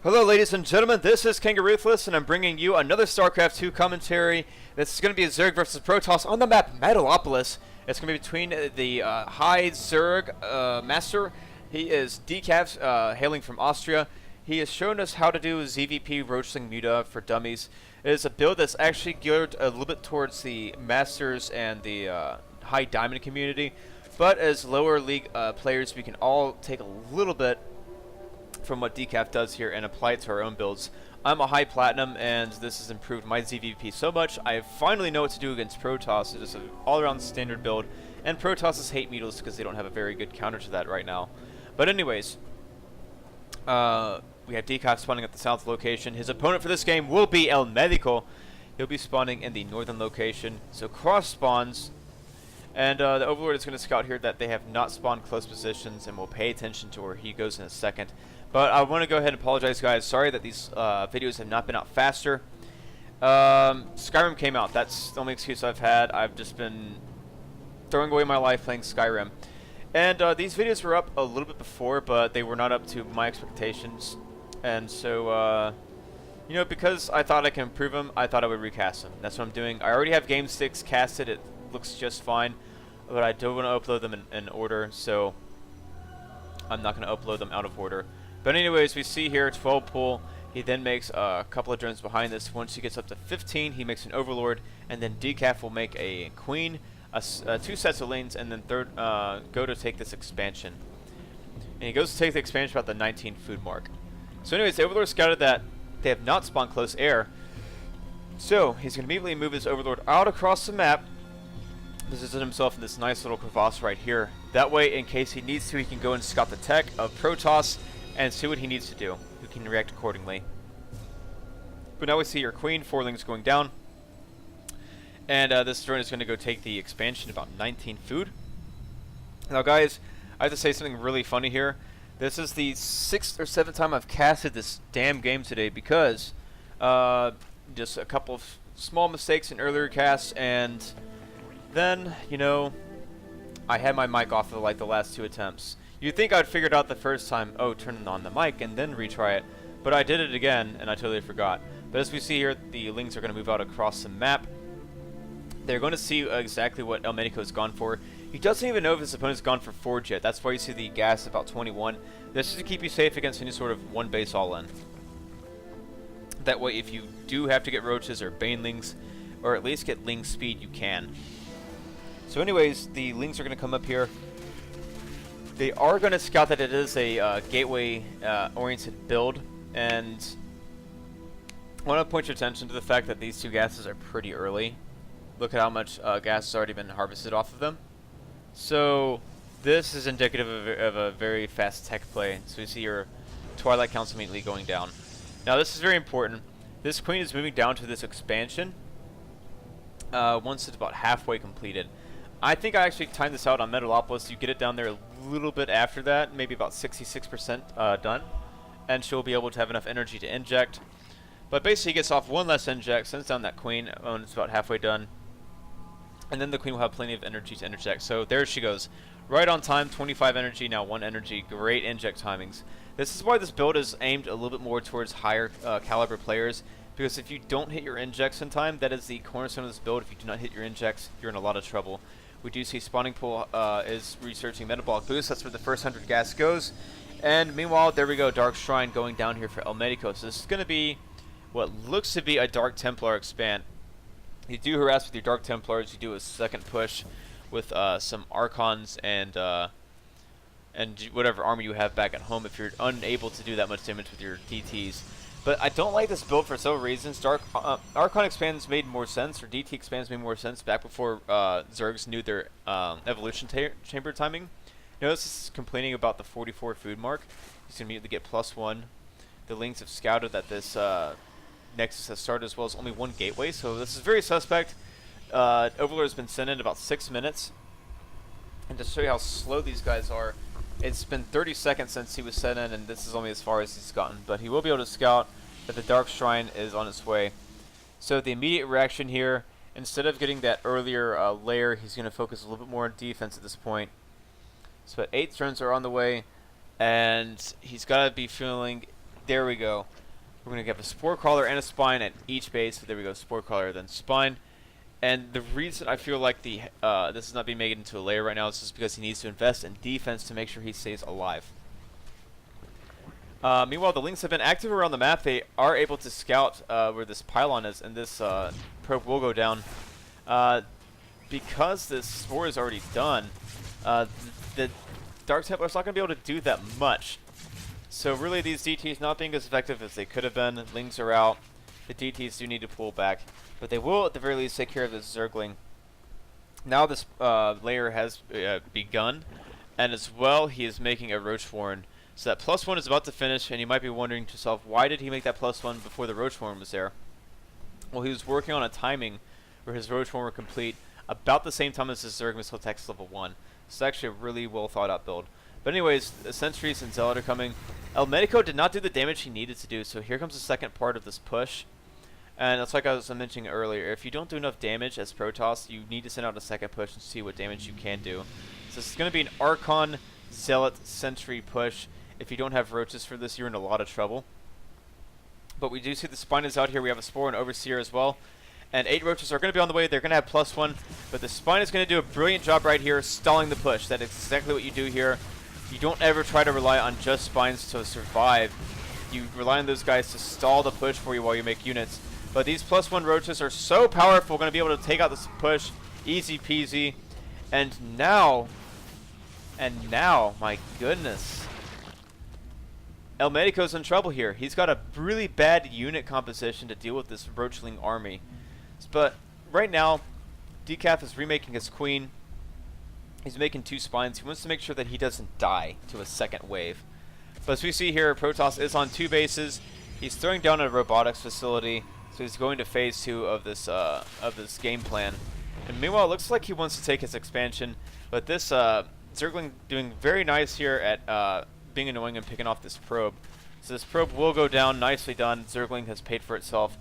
Hello ladies and gentlemen, this is Kangaroothless and I'm bringing you another StarCraft 2 commentary. This is going to be a Zerg versus Protoss on the map Metalopolis. It's going to be between the High Zerg Master. He is decaf, hailing from Austria. He has shown us how to do ZvP Roachling Muta for dummies. It is a build that's actually geared a little bit towards the Masters and the High Diamond community. But as lower league players, we can all take a little bit from what decaf does here and apply it to our own builds. I'm a high platinum and this has improved my ZvP so much I finally know what to do against Protoss. It is an all-around standard build, and Protosses hate Needles because they don't have a very good counter to that right now. But anyways, we have decaf spawning at the south location. His opponent for this game will be ElMedico. He'll be spawning in the northern location, so cross spawns. And the Overlord is going to scout here that they have not spawned close positions, and will pay attention to where he goes in a second. But I want to go ahead and apologize, guys. Sorry that these videos have not been out faster. Skyrim came out. That's the only excuse I've had. I've just been throwing away my life playing Skyrim. And these videos were up a little bit before, but they were not up to my expectations. And so, you know, because I thought I could improve them, I thought I would recast them. That's what I'm doing. I already have Game 6 casted. It looks just fine. But I don't want to upload them in order, so I'm not going to upload them out of order. But anyways, we see here 12 pull. He then makes a couple of drones behind this. Once he gets up to 15, he makes an Overlord, and then decaf will make a Queen, two sets of lanes, and then third go to take this expansion. And he goes to take the expansion about the 19 food mark. So anyways, the Overlord scouted that they have not spawned close air. So he's going to immediately move his Overlord out across the map, position himself in this nice little crevasse right here. That way, in case he needs to, he can go and scout the tech of Protoss and see what he needs to do. He can react accordingly. But now we see your Queen, 4 links going down. And this drone is going to go take the expansion, about 19 food. Now guys, I have to say something really funny here. This is the 6th or 7th time I've casted this damn game today because just a couple of small mistakes in earlier casts, and then, you know, I had my mic off for like the last 2 attempts. You'd think I'd figured out the first time, oh, turn on the mic and then retry it. But I did it again, and I totally forgot. But as we see here, the links are going to move out across the map. They're going to see exactly what ElMedico has gone for. He doesn't even know if his opponent's gone for Forge yet. That's why you see the gas about 21. This is to keep you safe against any sort of one base all-in. That way, if you do have to get roaches or banelings, or at least get ling speed, you can. So anyways, the links are going to come up here. They are going to scout that it is a gateway-oriented build, and I want to point your attention to the fact that these 2 gases are pretty early. Look at how much gas has already been harvested off of them. So this is indicative of a very fast tech play. So you see your Twilight Council immediately going down. Now this is very important. This Queen is moving down to this expansion once it's about halfway completed. I think I actually timed this out on Metalopolis. You get it down there a little bit after that, maybe about 66% done, and she'll be able to have enough energy to inject. But basically, he gets off 1 less inject, sends down that Queen when it's about halfway done, and then the Queen will have plenty of energy to interject. So there she goes, right on time, 25 energy, now 1 energy, great inject timings. This is why this build is aimed a little bit more towards higher caliber players, because if you don't hit your injects in time, that is the cornerstone of this build. If you do not hit your injects, you're in a lot of trouble. We do see Spawning Pool is researching Metabolic Boost. That's where the first 100 gas goes. And meanwhile, there we go, Dark Shrine going down here for ElMedico. So this is going to be what looks to be a Dark Templar expand. You do harass with your Dark Templars. You do a second push with some Archons and whatever armor you have back at home if you're unable to do that much damage with your DTs. But I don't like this build for several reasons. Archon expands made more sense, or DT expands made more sense back before Zergs knew their evolution chamber timing. Notice this is complaining about the 44 food mark. He's going to immediately get +1. The links have scouted that this Nexus has started, as well as only 1 gateway, so this is very suspect. Overlord has been sent in about 6 minutes. And to show you how slow these guys are, it's been 30 seconds since he was sent in, and this is only as far as he's gotten. But he will be able to scout that the Dark Shrine is on its way. So the immediate reaction here, instead of getting that earlier layer, he's going to focus a little bit more on defense at this point. So 8 drones are on the way, and he's got to be feeling There we go. We're going to have a Spore Crawler and a Spine at each base. So there we go, Spore Crawler, then Spine. And the reason I feel like this is not being made into a layer right now is just because he needs to invest in defense to make sure he stays alive. Meanwhile, the Lynx have been active around the map. They are able to scout where this pylon is, and this probe will go down. Because this Spore is already done, the Dark Templar's not going to be able to do that much. So really, these DTs not being as effective as they could have been. Lings are out. The DTs do need to pull back. But they will, at the very least, take care of this Zergling. Now this layer has begun. And as well, he is making a Roach Warren. So that +1 is about to finish, and you might be wondering to yourself, why did he make that +1 before the Roach Warren was there? Well, he was working on a timing where his Roach Warren were complete about the same time as his Zerg Missile Text level 1. It's actually a really well thought out build. But anyways, the Sentries and Zealot are coming. ElMedico did not do the damage he needed to do, so here comes the second part of this push. And it's like I was mentioning earlier, if you don't do enough damage as Protoss, you need to send out a second push and see what damage you can do. So this is going to be an Archon Zealot Sentry push. If you don't have roaches for this, you're in a lot of trouble. But we do see the Spine is out here. We have a Spore and Overseer as well. And 8 roaches are going to be on the way. They're going to have +1. But the Spine is going to do a brilliant job right here, stalling the push. That is exactly what you do here. You don't ever try to rely on just Spines to survive. You rely on those guys to stall the push for you while you make units. But these +1 roaches are so powerful, going to be able to take out this push. Easy peasy. And now, my goodness, ElMedico's in trouble here. He's got a really bad unit composition to deal with this Roachling army. But right now, decaf is remaking his Queen. He's making 2 Spines. He wants to make sure that he doesn't die to a second wave. But as we see here, Protoss is on 2 bases. He's throwing down a robotics facility, so he's going to phase 2 of this game plan. And meanwhile, it looks like he wants to take his expansion, but this Zergling doing very nice here at being annoying and picking off this probe. So this probe will go down. Nicely done. Zergling has paid for itself.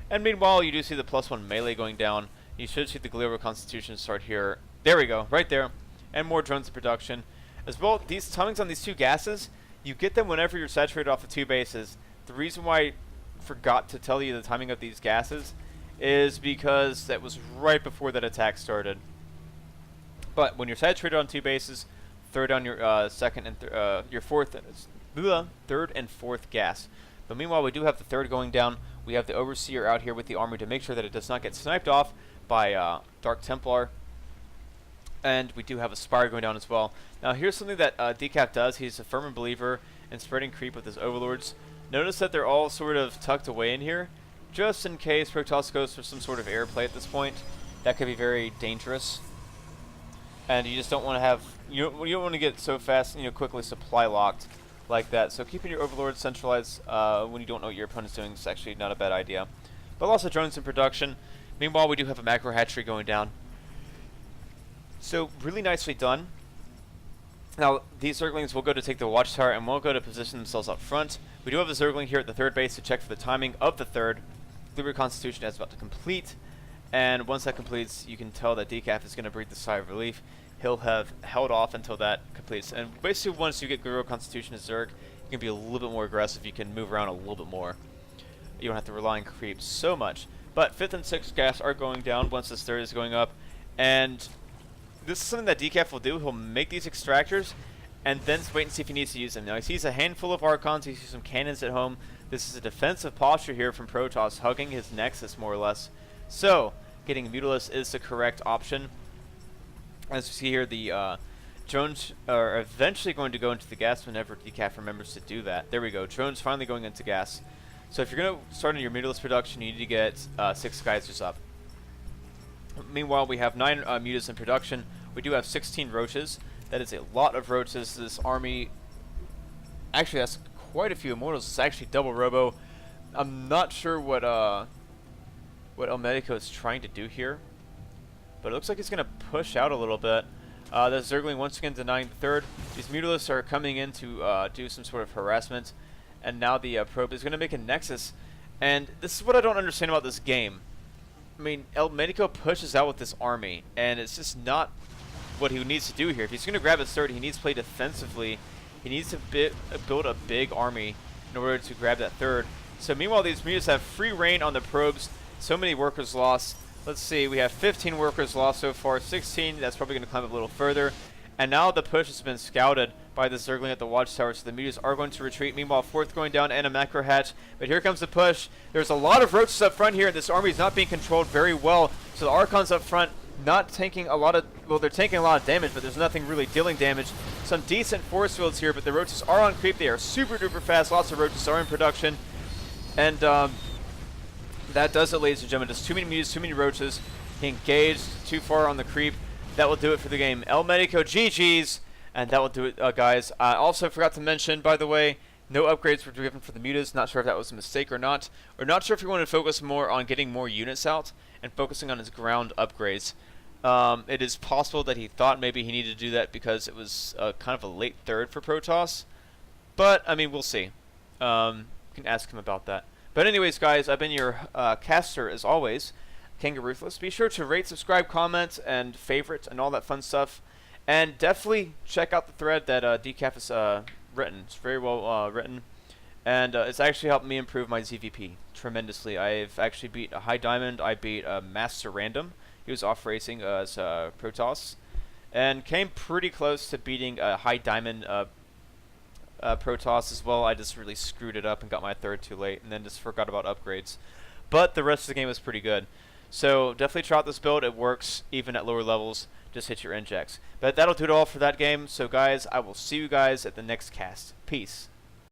And meanwhile, you do see the +1 melee going down. You should see the Gliero Constitution start here. There we go, right there. And more drones in production. As well, these timings on these 2 gases, you get them whenever you're saturated off the 2 bases. The reason why I forgot to tell you the timing of these gases is because that was right before that attack started. But when you're saturated on 2 bases, throw down your second and your third and fourth gas. But meanwhile, we do have the 3rd going down. We have the Overseer out here with the army to make sure that it does not get sniped off by Dark Templar. And we do have a Spire going down as well. Now here's something that Decaf does. He's a firm believer in spreading creep with his Overlords. Notice that they're all sort of tucked away in here, just in case Protoss goes for some sort of air play at this point. That could be very dangerous. And you just don't want to have, you don't want to get so fast, quickly supply locked like that. So keeping your Overlords centralized when you don't know what your opponent's doing is actually not a bad idea. But also drones in production. Meanwhile, we do have a macro hatchery going down. So really nicely done. Now these Zerglings will go to take the watchtower and won't go to position themselves up front. We do have a Zergling here at the 3rd base to check for the timing of the 3rd. Gliero Constitution is about to complete. And once that completes, you can tell that Decaf is going to breathe the sigh of relief. He'll have held off until that completes. And basically, once you get Gliero Constitution as Zerg, you can be a little bit more aggressive. You can move around a little bit more. You don't have to rely on creep so much. But 5th and 6th gas are going down once this 3rd is going up. And this is something that Decaf will do. He'll make these extractors and then wait and see if he needs to use them. Now, he sees a handful of Archons. He sees some cannons at home. This is a defensive posture here from Protoss, hugging his Nexus more or less. So, getting Mutalisk is the correct option. As you see here, the drones are eventually going to go into the gas whenever Decaf remembers to do that. There we go. Drones finally going into gas. So if you're going to start on your Mutalisk production, you need to get 6 Geysers up. Meanwhile, we have 9 Mutas in production. We do have 16 Roaches. That is a lot of Roaches. This army actually has quite a few Immortals. It's actually double Robo. I'm not sure what ElMedico is trying to do here, but it looks like he's going to push out a little bit. The Zergling once again denying the 3rd. These Mutalisks are coming in to do some sort of harassment, and now the probe is going to make a Nexus. And this is what I don't understand about this game. I mean, ElMedico pushes out with this army, and it's just not what he needs to do here. If he's going to grab his 3rd, he needs to play defensively. He needs to build a big army in order to grab that third. So meanwhile, these mutants have free reign on the probes. So many workers lost. Let's see, we have 15 workers lost so far, 16. That's probably going to climb up a little further. And now the push has been scouted by the Zergling at the watchtower, so the mutants are going to retreat. Meanwhile, fourth going down and a macro hatch. But here comes the push. There's a lot of roaches up front here, and this army is not being controlled very well. So the Archons up front not taking a lot of, well, they're taking a lot of damage, but there's nothing really dealing damage. Some decent force fields here, but the roaches are on creep. They are super duper fast. Lots of roaches are in production. And that does it, ladies and gentlemen. Just too many mutants, too many roaches. He engaged too far on the creep. That will do it for the game. ElMedico, GG's. And that will do it, guys. I also forgot to mention, by the way, no upgrades were given for the mutas. Not sure if that was a mistake or not. Or not sure if he wanted to focus more on getting more units out and focusing on his ground upgrades. It is possible that he thought maybe he needed to do that because it was kind of a late third for Protoss. But, I mean, we'll see. You can ask him about that. But anyways, guys, I've been your caster, as always, Kangaruthless. Be sure to rate, subscribe, comment, and favorite, and all that fun stuff. And definitely check out the thread that decaf has written. It's very well written. And it's actually helped me improve my ZvP tremendously. I've actually beat a High Diamond. I beat a Master Random. He was off racing as Protoss. And came pretty close to beating a High Diamond Protoss as well. I just really screwed it up and got my third too late. And then just forgot about upgrades. But the rest of the game was pretty good. So definitely try out this build. It works even at lower levels. Just hit your injects. But that'll do it all for that game. So guys, I will see you guys at the next cast. Peace.